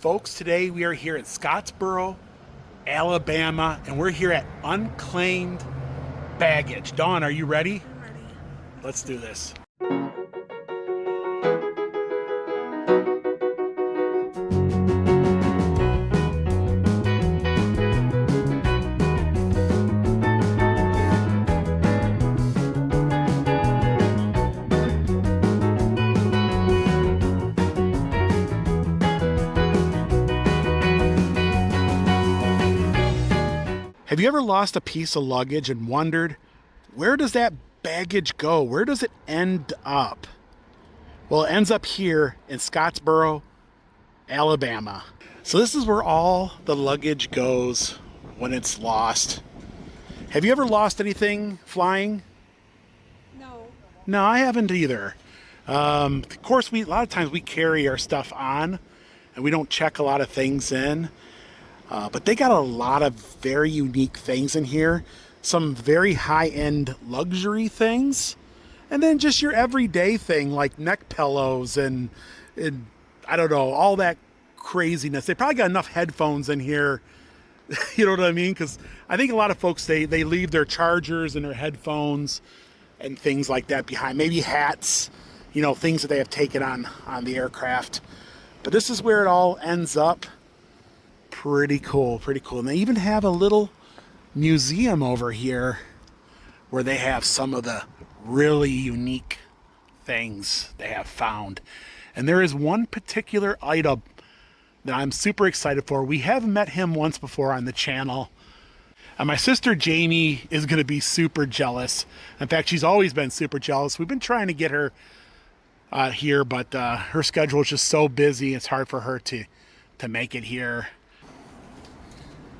folks. Today we are here at Scottsboro, Alabama, and we're here at Unclaimed Baggage. Dawn, are you ready? I'm ready. Let's do this. Have you ever lost a piece of luggage and wondered, where does that baggage go? Where does it end up? Well, it ends up here in Scottsboro, Alabama. So this is where all the luggage goes when it's lost. Have you ever lost anything flying? No. No, I haven't either. Of course, a lot of times we carry our stuff on and we don't check a lot of things in. But they got a lot of very unique things in here. Some very high-end luxury things. And then just your everyday thing like neck pillows and I don't know, all that craziness. They probably got enough headphones in here. You know what I mean? Because I think a lot of folks, they leave their chargers and their headphones and things like that behind. Maybe hats, you know, things that they have taken on the aircraft. But this is where it all ends up. Pretty cool, pretty cool. And they even have a little museum over here where they have some of the really unique things they have found. And there is one particular item that I'm super excited for. We have met him once before on the channel. And my sister Jamie is going to be super jealous. In fact, she's always been super jealous. We've been trying to get her here, but her schedule is just so busy. It's hard for her to make it here.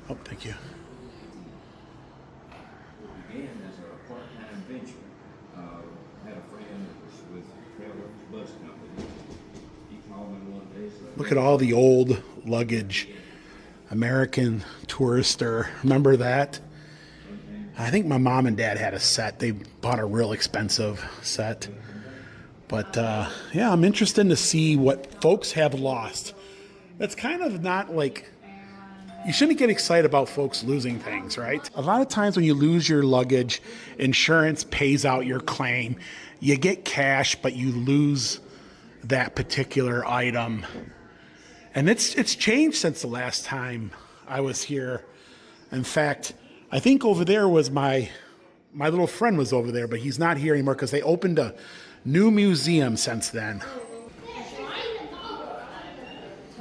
Oh, thank you. Began as a part-time venture. Had a friend that was with Trademark bus company. He called me one day. So Look at all the old luggage. American Tourister. Remember that? I think my mom and dad had a set. They bought a real expensive set. But yeah, I'm interested to see what folks have lost. That's kind of not like... You shouldn't get excited about folks losing things, right? A lot of times when you lose your luggage, insurance pays out your claim. You get cash, but you lose that particular item. And it's changed since the last time I was here. In fact, I think over there was my little friend was over there, but he's not here anymore because they opened a new museum since then.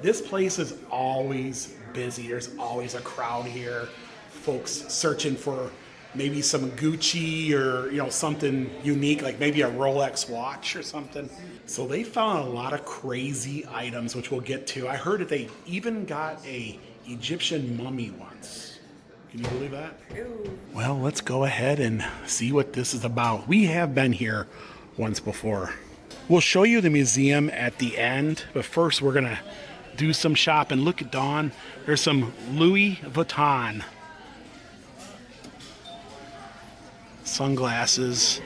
This place is always busy. There's always a crowd here. Folks searching for maybe some Gucci or, you know, something unique, like maybe a Rolex watch or something. So they found a lot of crazy items, which we'll get to. I heard that they even got a Egyptian mummy once. Can you believe that? Ew. Well, let's go ahead and see what this is about. We have been here once before. We'll show you the museum at the end, but first we're gonna do some shopping. Look at Dawn. There's some Louis Vuitton sunglasses.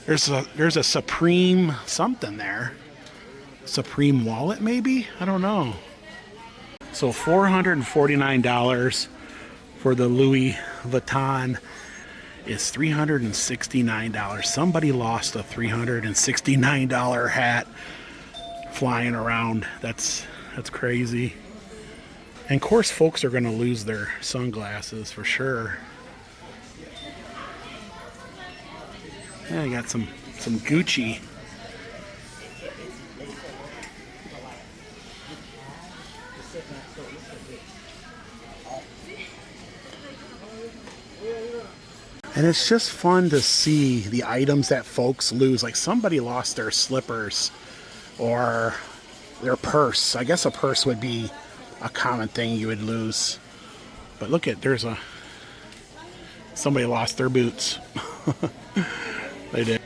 There's a Supreme something there. Supreme wallet maybe? I don't know. So $449 for the Louis Vuitton is $369. Somebody lost a $369 hat flying around. That's crazy. And of course folks are going to lose their sunglasses for sure. Yeah, I got some Gucci. And it's just fun to see the items that folks lose. Like somebody lost their slippers or their purse. I guess a purse would be a common thing you would lose. But look at, somebody lost their boots. They did.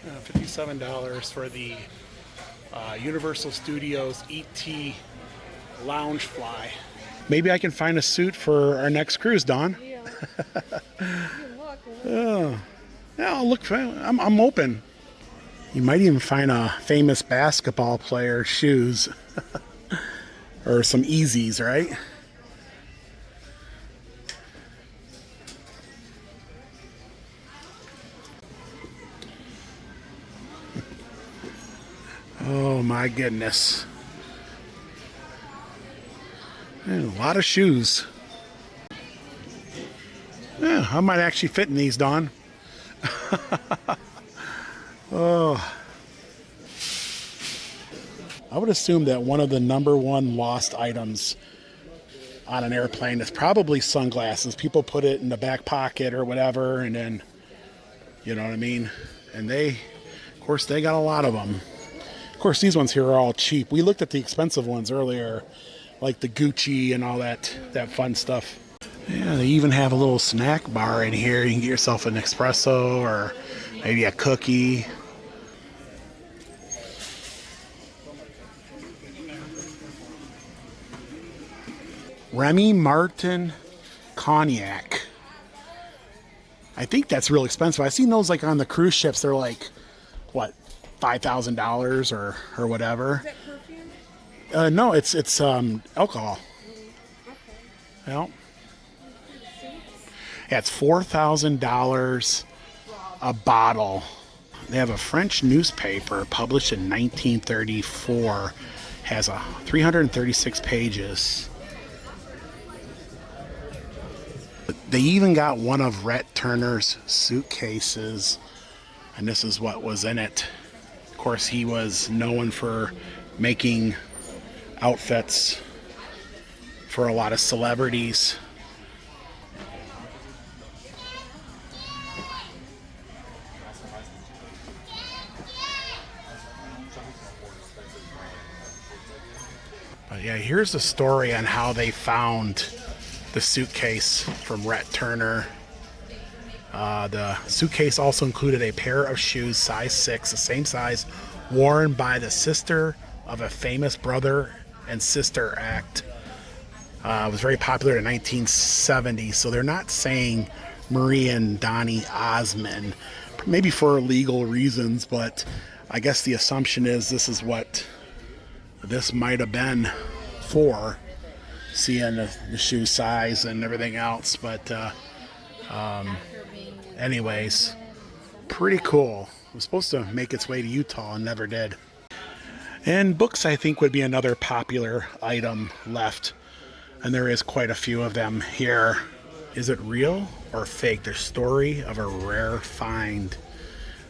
$57 for the Universal Studios ET Lounge Fly. Maybe I can find a suit for our next cruise, Dawn. Yeah. Oh, yeah, I'll look. I'm open. You might even find a famous basketball player's shoes or some Yeezys, right? Oh my goodness. And a lot of shoes. Yeah, I might actually fit in these, Dawn. Oh. I would assume that one of the #1 lost items on an airplane is probably sunglasses. People put it in the back pocket or whatever, and then, you know what I mean? And they, of course, they got a lot of them. Of course, these ones here are all cheap. We looked at the expensive ones earlier, like the Gucci and all that fun stuff. Yeah, they even have a little snack bar in here. You can get yourself an espresso or maybe a cookie. Remy Martin cognac. I think that's real expensive. I've seen those like on the cruise ships. They're like, what, $5,000 or whatever. Is that perfume? No, it's alcohol. Okay. Yeah. Yeah, it's $4,000 a bottle. They have a French newspaper published in 1934. Has 336 pages. They even got one of Rhett Turner's suitcases, and this is what was in it. Of course, he was known for making outfits for a lot of celebrities. But yeah, here's the story on how they found the suitcase from Rhett Turner. The suitcase also included a pair of shoes, size 6, the same size, worn by the sister of a famous brother and sister act. It was very popular in 1970, so they're not saying Marie and Donny Osmond, maybe for legal reasons, but I guess the assumption is this is what this might have been for, seeing the shoe size and everything else. But anyways, pretty cool. It was supposed to make its way to Utah and never did. And books, I think, would be another popular item left, and there is quite a few of them here. Is it real or fake? The story of a rare find.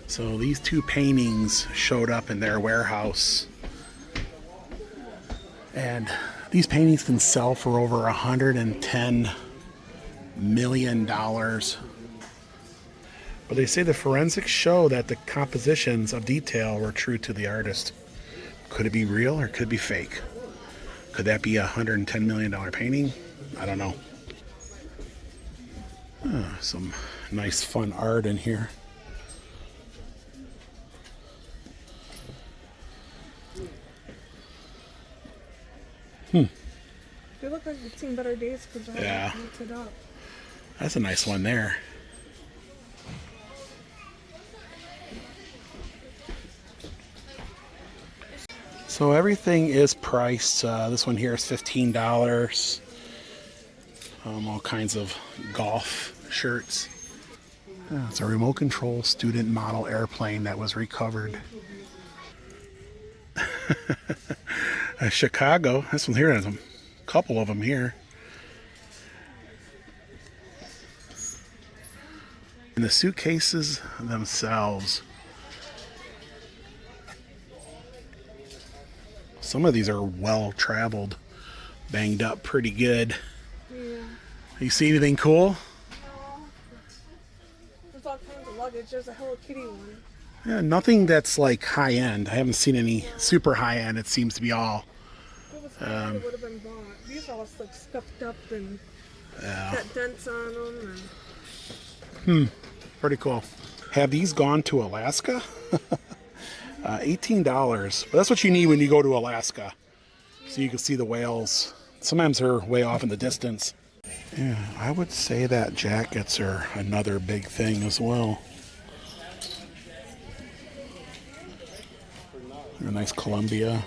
So these two paintings showed up in their warehouse, and these paintings can sell for over $110 million. But they say the forensics show that the compositions of detail were true to the artist. Could it be real or could it be fake? Could that be a $110 million painting? I don't know. Some nice fun art in here. They look like they've seen better days because I haven't looked it up. That's a nice one there. So everything is priced. This one here is $15. All kinds of golf shirts. Yeah, it's a remote control student model airplane that was recovered. Chicago. This one here has a couple of them here. And the suitcases themselves, some of these are well traveled, banged up pretty good. Yeah. You see anything cool? There's all kinds of luggage. There's a Hello Kitty one. Yeah, nothing that's like high end. I haven't seen any super high end. It seems to be all. If it was high end, it would have been bought. These are all like scuffed up and got dents on them. And... Pretty cool. Have these gone to Alaska? $18. But that's what you need when you go to Alaska, so you can see the whales. Sometimes they're way off in the distance. Yeah, I would say that jackets are another big thing as well. A nice Columbia.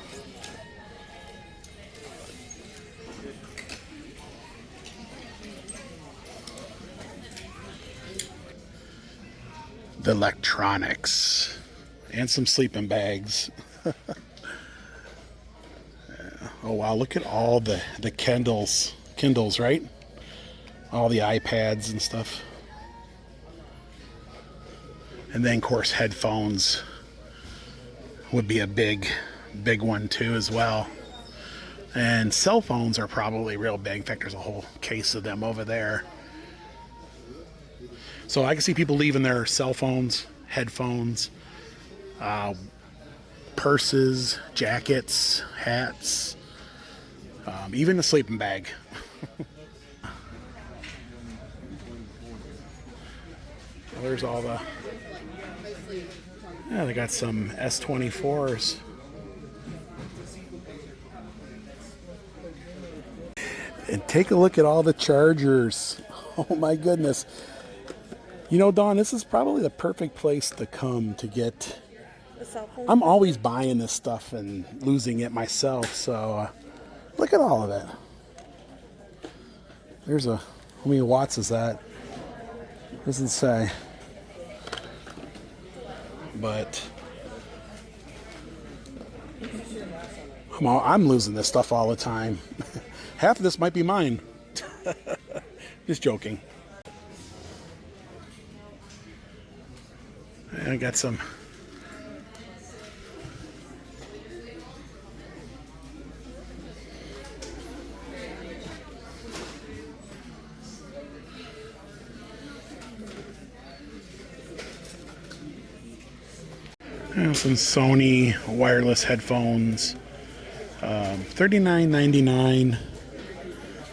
The electronics and some sleeping bags. Oh wow, look at all the Kindles, right? All the iPads and stuff. And then of course headphones would be a big one too as well. And cell phones are probably real big. In fact, there's a whole case of them over there. So I can see people leaving their cell phones, headphones, purses, jackets, hats, even a sleeping bag. Well, there's all the... Yeah, they got some S24s. And take a look at all the chargers. Oh my goodness. You know, Dawn, this is probably the perfect place to come to get... I'm always buying this stuff and losing it myself, so look at all of it. There's a... How many watts is that? Doesn't say. But I'm losing this stuff all the time. Half of this might be mine. Just joking. I got some. Some Sony wireless headphones. $39.99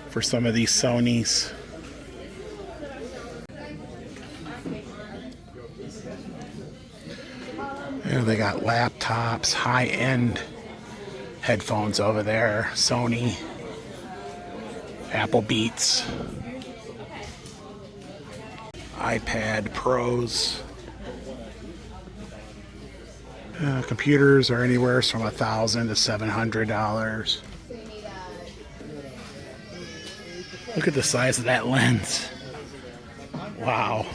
for some of these Sonys. Yeah, they got laptops, high-end headphones over there. Sony, Apple Beats, iPad Pros. Computers are anywhere from $1,000 to $700. Look at the size of that lens. Wow.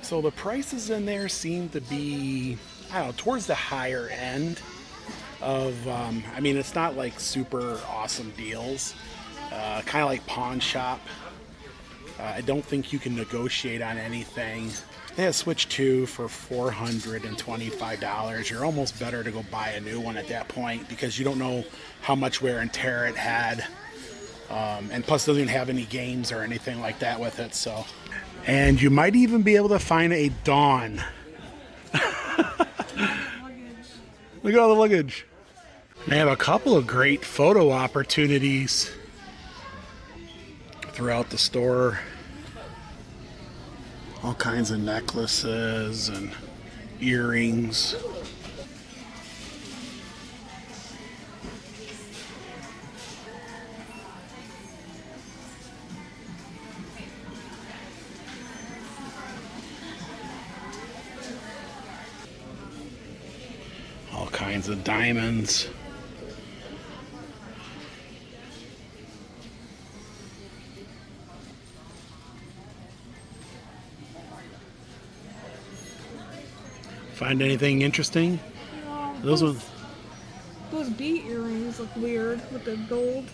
So the prices in there seem to be, I don't know, towards the higher end of, I mean, it's not like super awesome deals. Kind of like pawn shop. I don't think you can negotiate on anything. They have Switch 2 for $425. You're almost better to go buy a new one at that point because you don't know how much wear and tear it had. And plus it doesn't even have any games or anything like that with it. So, and you might even be able to find a Dawn. Look at all the luggage. They have a couple of great photo opportunities throughout the store. All kinds of necklaces and earrings. All kinds of diamonds. Find anything interesting? No, Those ones. Those bead earrings look weird with the gold.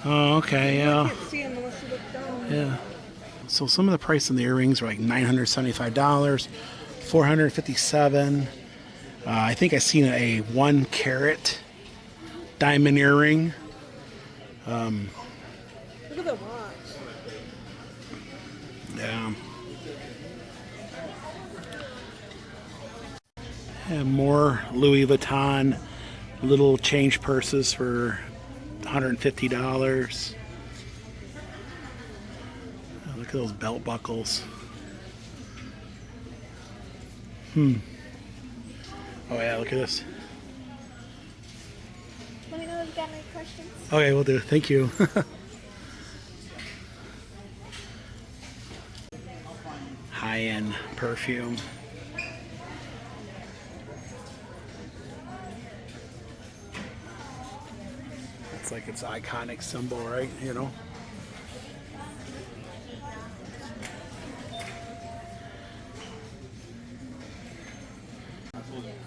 Oh, okay, I yeah. can't see them unless you look down. Yeah. So some of the price on the earrings are like $975, $457. I think I seen a 1 carat diamond earring. Look at the watch. Yeah. And more Louis Vuitton little change purses for $150. Oh, look at those belt buckles. Oh yeah, look at this. Let me know if you got any questions. Okay, we'll do. Thank you. High-end perfume. It's like its iconic symbol, right? You know?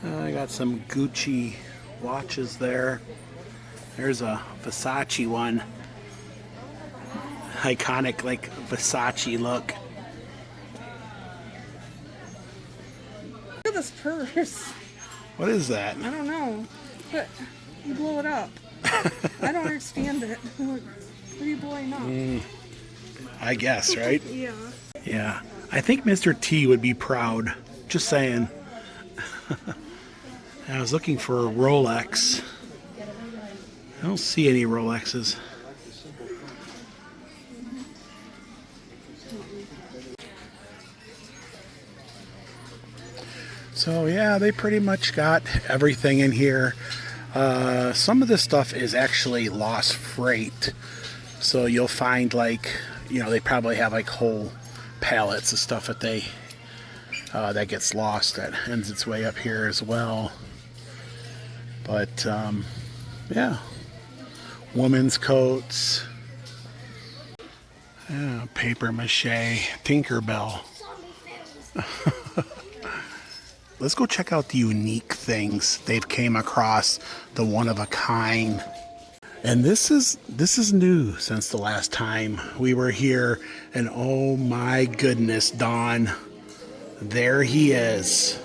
I got some Gucci watches there. There's a Versace one. Iconic, like, Versace look. Look at this purse. What is that? I don't know. But you blow it up. I don't understand it. What are you blowing up? I guess, right? Yeah. Yeah. I think Mr. T would be proud. Just saying. I was looking for a Rolex. I don't see any Rolexes. So yeah, they pretty much got everything in here. Some of this stuff is actually lost freight. So you'll find, like, you know, they probably have like whole pallets of stuff that they that gets lost, that ends its way up here as well. But yeah, women's coats, yeah, paper mache, Tinkerbell. Let's go check out the unique things they've came across, the one of a kind. And this is new since the last time we were here. And oh my goodness, Dawn, there he is.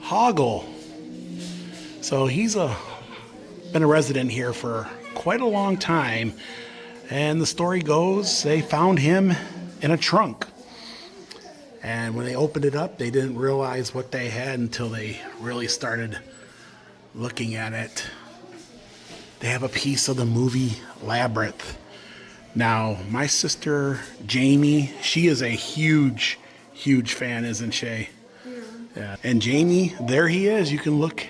Hoggle. So he's been a resident here for quite a long time. And the story goes, they found him in a trunk. And when they opened it up, they didn't realize what they had until they really started looking at it. They have a piece of the movie Labyrinth. Now, my sister, Jamie, she is a huge, huge fan, isn't she? Yeah. And Jamie, there he is. You can look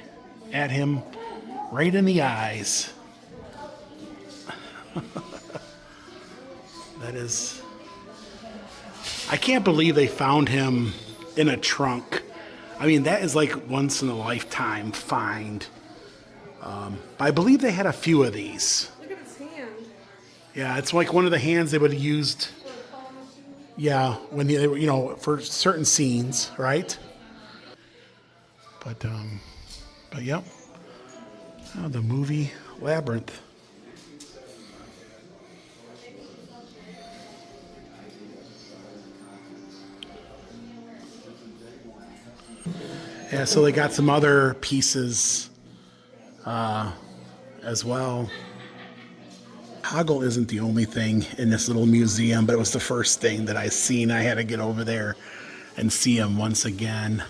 at him right in the eyes. That is... I can't believe they found him in a trunk. I mean, that is like once in a lifetime find. I believe they had a few of these. Look at his hand. Yeah, it's like one of the hands they would have used. Yeah, when they were, you know, for certain scenes, right? But yep. Oh, the movie Labyrinth. Yeah, so they got some other pieces as well. Hoggle isn't the only thing in this little museum, but it was the first thing that I seen. I had to get over there and see him once again.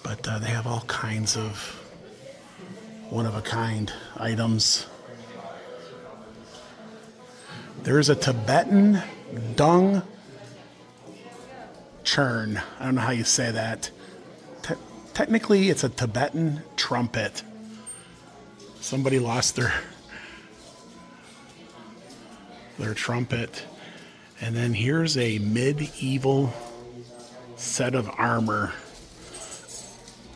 But they have all kinds of one-of-a-kind items. There's a Tibetan dung churn. I don't know how you say that. Technically, it's a Tibetan trumpet. Somebody lost their trumpet. And then here's a medieval set of armor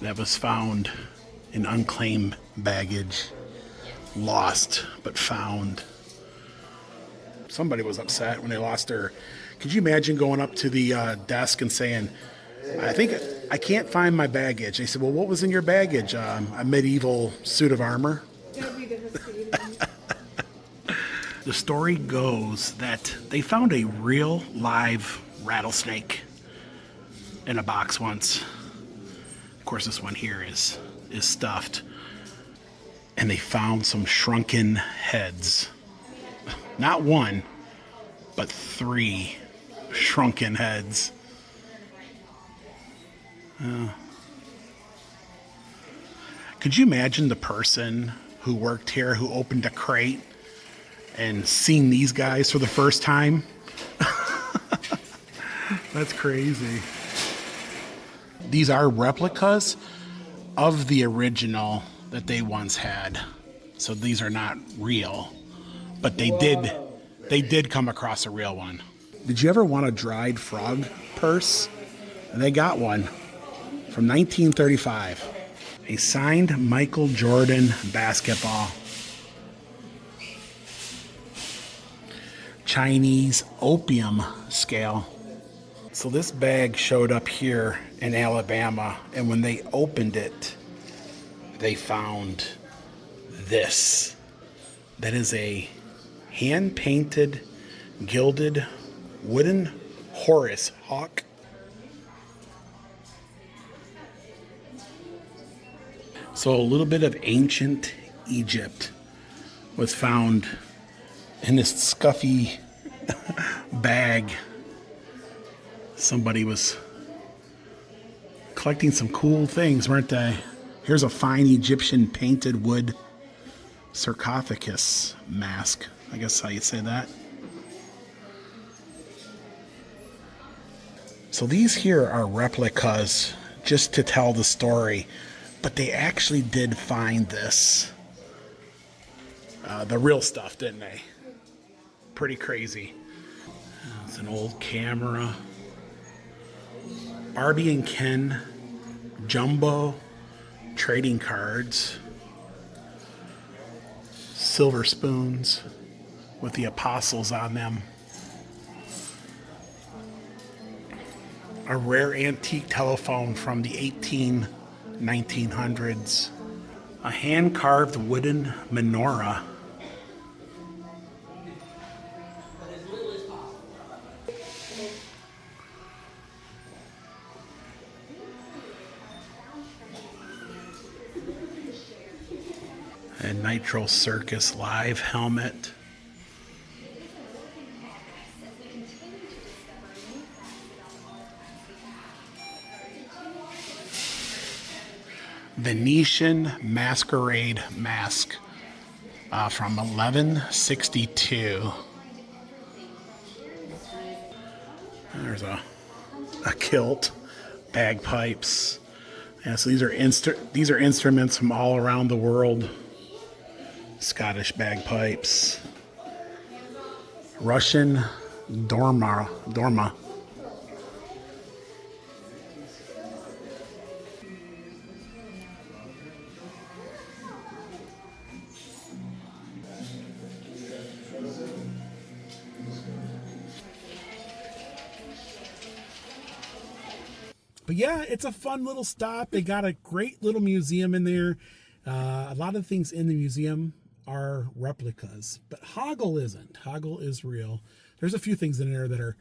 that was found in unclaimed baggage. Lost, but found. Somebody was upset when they lost their... Could you imagine going up to the desk and saying, I can't find my baggage. They said, well, what was in your baggage? A medieval suit of armor. The story goes that they found a real live rattlesnake in a box once. Of course, this one here is stuffed. And they found some shrunken heads. Not one, but 3 shrunken heads. Could you imagine the person who worked here who opened a crate and seen these guys for the first time? That's crazy. these are replicas of the original that they once had. So these are not real, but they did come across a real one. Did you ever want a dried frog purse? They got one from 1935. A signed Michael Jordan basketball. Chinese opium scale. So this bag showed up here in Alabama, and when they opened it, they found this. That is a hand-painted, gilded, wooden Horus hawk. So a little bit of ancient Egypt was found in this scuffy bag. Somebody was collecting some cool things, weren't they? Here's a fine Egyptian painted wood sarcophagus mask. I guess how you say that. So these here are replicas just to tell the story, but they actually did find this. The real stuff, didn't they? Pretty crazy. It's an old camera. Barbie and Ken jumbo trading cards. Silver spoons with the apostles on them. A rare antique telephone from the 1900s. A hand-carved wooden menorah. A Nitro Circus live helmet. Venetian Masquerade mask from 1162. There's a kilt, bagpipes. Yeah, so these are instruments from all around the world. Scottish bagpipes. Russian dorma. But yeah, it's a fun little stop. They got a great little museum in there. A lot of things in the museum are replicas, but Hoggle isn't. Hoggle is real. There's a few things in there that are,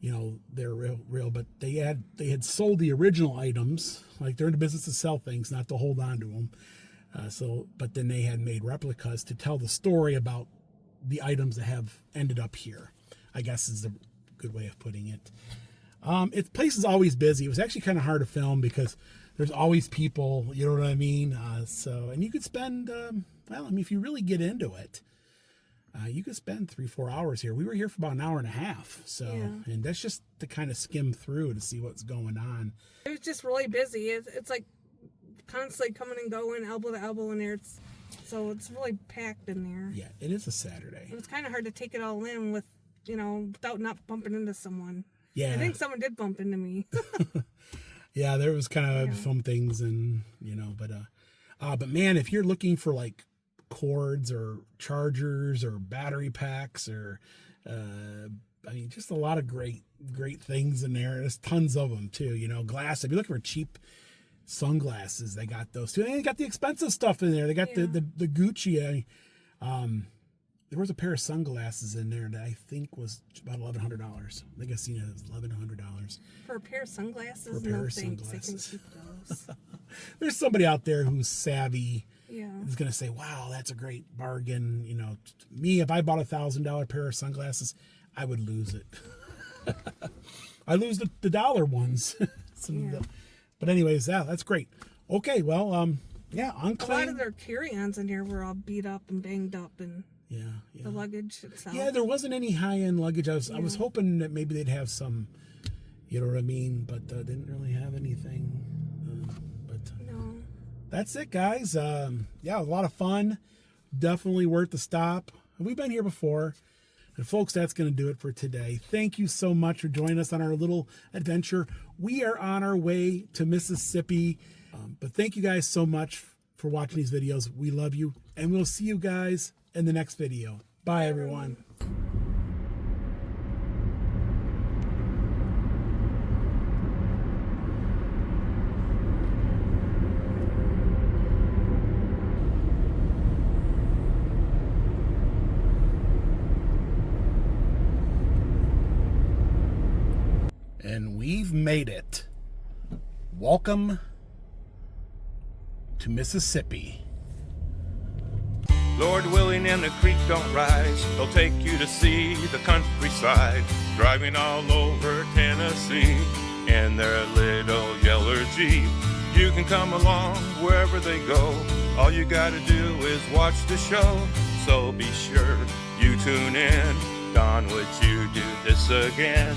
they're real, but they had sold the original items. Like, they're in the business to sell things, not to hold on to them. But then they had made replicas to tell the story about the items that have ended up here, I guess is a good way of putting it. Its place is always busy. It was actually kind of hard to film because there's always people, you know what I mean? And you could spend, if you really get into it, you could spend 3-4 hours here. We were here for about an hour and a half. And that's just to kind of skim through to see what's going on. It was just really busy. It's like constantly coming and going, elbow to elbow in there. So it's really packed in there. Yeah, it is a Saturday. It was kind of hard to take it all in with, without not bumping into someone. Yeah. I think someone did bump into me. Yeah, there was kind of some things and, but man, if you're looking for like cords or chargers or battery packs or, just a lot of great things in there. There's tons of them too, glass. If you're looking for cheap sunglasses, they got those too. And they got the expensive stuff in there. They got the Gucci. There was a pair of sunglasses in there that I think was about $1,100. I think I seen it as $1,100 for a pair of sunglasses. For a pair of thanks. sunglasses. I can keep those. There's somebody out there who's savvy. Yeah. Is gonna say, "Wow, that's a great bargain." Me, if I bought $1,000 pair of sunglasses, I would lose it. I lose the dollar ones. But anyways, that's great. Okay, well, Unclaimed. A lot of their carry-ons in here were all beat up and banged up, and the luggage itself. Yeah, there wasn't any high-end luggage. I was hoping that maybe they'd have some, You know what I mean? But didn't really have anything. No. That's it, guys. Yeah, a lot of fun. Definitely worth the stop. We've been here before. And folks, that's going to do it for today. Thank you so much for joining us on our little adventure. We are on our way to Mississippi. But thank you guys so much for watching these videos. We love you. And we'll see you guys in the next video. Bye, everyone. And we've made it. Welcome to Mississippi. Lord willing and the creek don't rise, they'll take you to see the countryside, driving all over Tennessee in their little yellow Jeep. You can come along wherever they go, all you gotta do is watch the show, so be sure you tune in. Don, would you do this again?